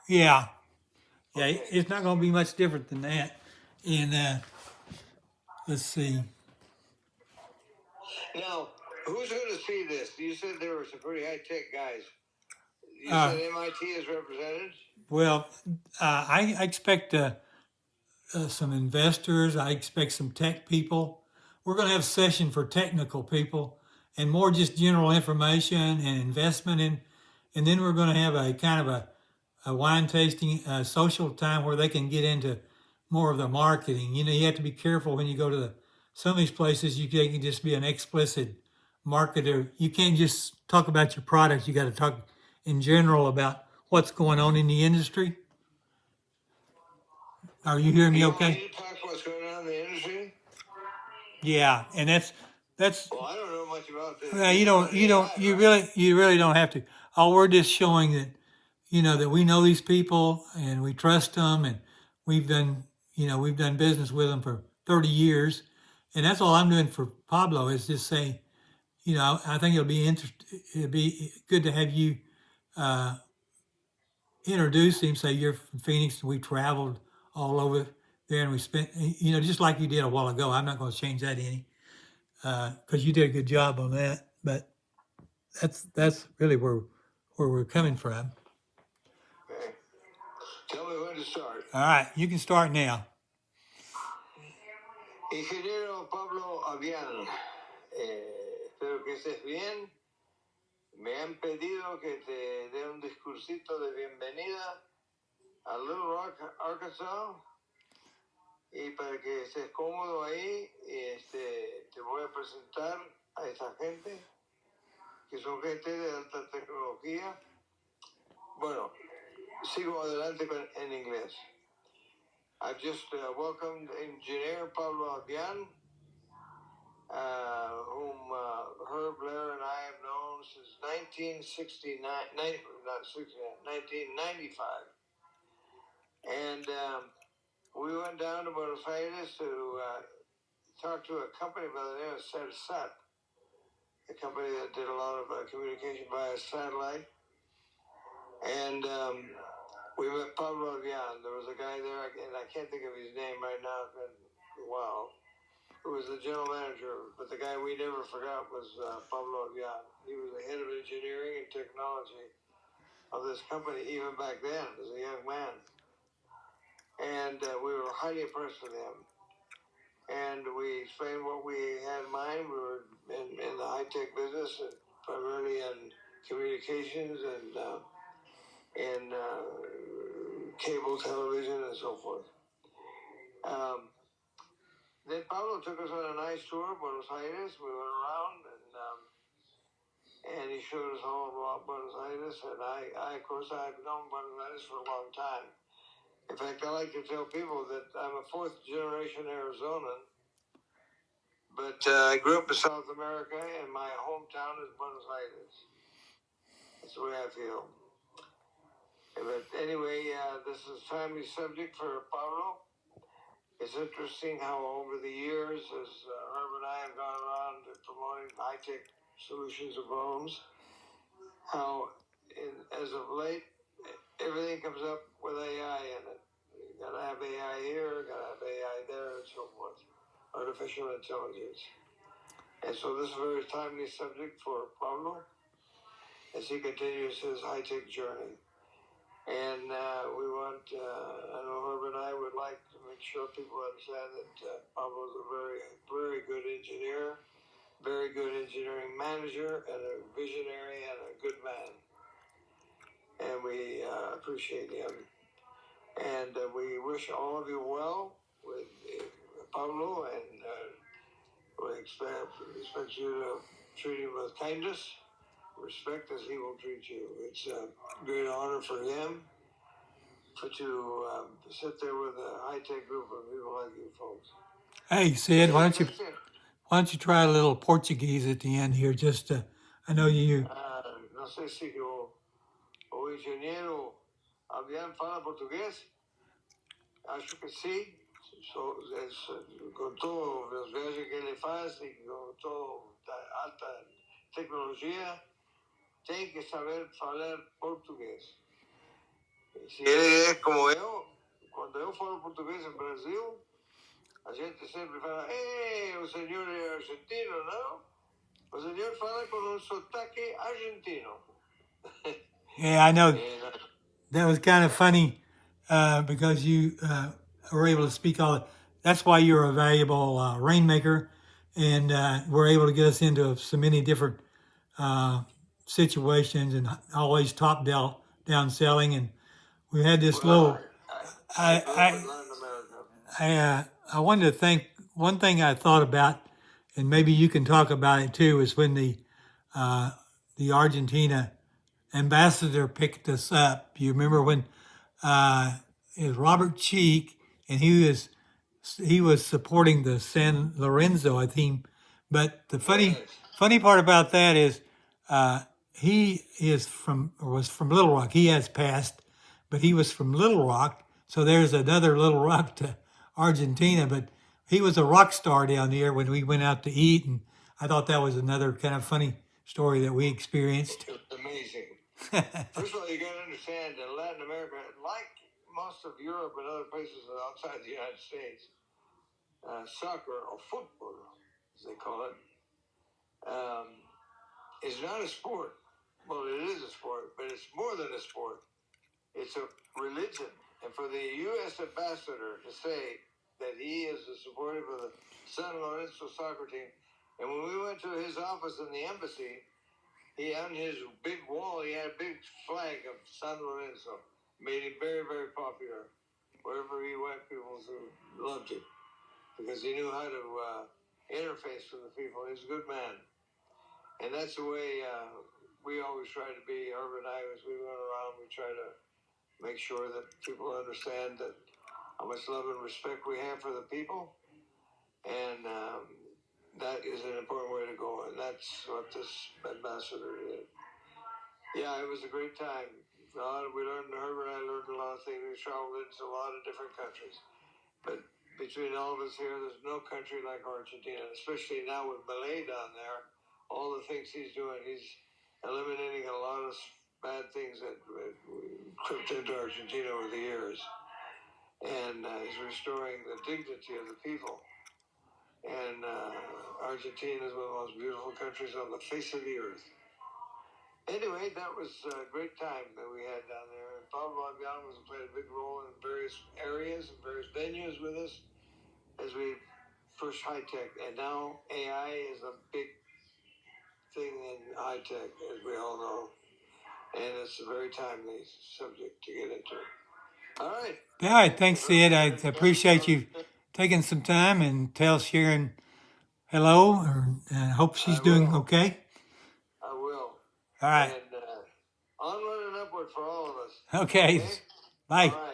Yeah, yeah, Okay. it's not going to be much different than that. And let's see. Now, who's going to see this? You said there were some pretty high tech guys. You Uh, said MIT is represented. well, I expect some investors. I expect some tech people. We're going to have a session for technical people and more just general information and investment in. And then we're going to have a kind of a wine tasting social time where they can get into more of the marketing. You know, you have to be careful when you go to some of these places. You can just be an explicit marketer. You can't just talk about your products. You got to talk in general about what's going on in the industry. Are you hearing me You want okay? me to talk what's going on in the industry? Yeah, and that's Well, I don't know much about this. well, You know about AI, right? you really don't have to. All we're just showing that that we know these people and we trust them, and we've done business with them for 30 years, and that's all I'm doing for Pablo is just saying, I think it'll be good to have you uh, introduce him. Say you're from Phoenix, and we traveled all over there, and we spent, just like you did a while ago. I'm not going to change that any because you did a good job on that, but that's really where we're coming from. Okay. Tell me when to start. All right, you can start now. Ingeniero Pablo Avian, espero que estés bien. Me han pedido que te dé un discursito de bienvenida a Little Rock, Arkansas. Y para que estés cómodo ahí, te voy a presentar a esta gente, que son gente de alta tecnología. Bueno, sigo adelante en inglés. I've just welcomed Engineer Pablo Avian, whom Herb Blair and I have known since 1995. And we went down to Buenos Aires to talk to a company by the name of Sersat, a company that did a lot of communication via satellite. And we met Pablo Avian. There was a guy there, and I can't think of his name right now. It's been a while. Who was the general manager, but the guy we never forgot was Pablo Avian. He was the head of engineering and technology of this company even back then as a young man. And we were highly impressed with him. And we explained what we had in mind. We were in the high-tech business, and primarily in communications and cable television and so forth. Then Pablo took us on a nice tour of Buenos Aires. We went around and he showed us all about Buenos Aires. And I, of course, I've known Buenos Aires for a long time. In fact, I like to tell people that I'm a fourth generation Arizonan, but I grew up in South America, and my hometown is Buenos Aires. That's the way I feel. But anyway, this is a timely subject for Pablo. It's interesting how over the years, as Herb and I have gone around promoting high-tech solutions of homes, how as of late, everything comes up with AI in it. You gotta have AI here, gotta have AI there, and so forth. Artificial intelligence. And so this is a very timely subject for Pablo as he continues his high-tech journey. And we want, I know Herb and I would like to make sure people understand that Pablo is a very, very good engineer, very good engineering manager, and a visionary and a good man. And we appreciate him. And we wish all of you well with Pablo, and we expect you to treat him with kindness, respect as he will treat you. It's a great honor for him to sit there with a high-tech group of people like you folks. Hey, Sid, why don't you try a little Portuguese at the end here? Just I know you. Não sei se o engenheiro Avian fala português. Acho que sim. Com todas as viagens que ele faz e com toda a alta tecnologia, tem que saber falar português. Se ele é como eu, quando eu falo português no Brasil, a gente sempre fala, ei, o senhor é argentino, não? O senhor fala com um sotaque argentino. Yeah, I know. And, That was kind of funny because you were able to speak all. That's why you're a valuable rainmaker, and were able to get us into so many different situations and always down selling. And we had this well, little. I grew up in I Latin America. I wanted to think one thing I thought about, and maybe you can talk about it too, is when the Argentina ambassador picked us up. You remember when it was Robert Cheek, and he was supporting the San Lorenzo team. But the Yes. funny part about that is he was from Little Rock. He has passed, but he was from Little Rock. So there's another Little Rock to Argentina. But he was a rock star down here when we went out to eat, and I thought that was another kind of funny story that we experienced. It was amazing. First of all, you got to understand that Latin America, like most of Europe and other places outside the United States, soccer or football, as they call it, is not a sport. Well, it is a sport, but it's more than a sport. It's a religion. And for the U.S. ambassador to say that he is a supporter of the San Lorenzo soccer team, and when we went to his office in the embassy, he on his big wall, he had a big flag of San Lorenzo. Made him very, very popular. Wherever he went, people loved him because he knew how to interface with the people. He was a good man. And that's the way we always try to be. Herb and I, as we went around, we try to make sure that people understand that how much love and respect we have for the people. And that is an important way to go, and that's what this ambassador did. Yeah, it was a great time. We learned, Herbert and I learned a lot of things. We traveled into a lot of different countries. But between all of us here, there's no country like Argentina, especially now with Milei down there. All the things he's doing, he's eliminating a lot of bad things that crept into Argentina over the years. And he's restoring the dignity of the people. And Argentina is one of the most beautiful countries on the face of the earth. Anyway, that was a great time that we had down there. And Pablo Aviano has played a big role in various areas and various venues with us as we push high tech. And now AI is a big thing in high tech, as we all know. And it's a very timely subject to get into. All right. All right, thanks, Sid. I appreciate you taking some time and tell Sharon hello, and hope she's doing okay. I will. All right. And onward and upward for all of us. Okay. Bye. All right.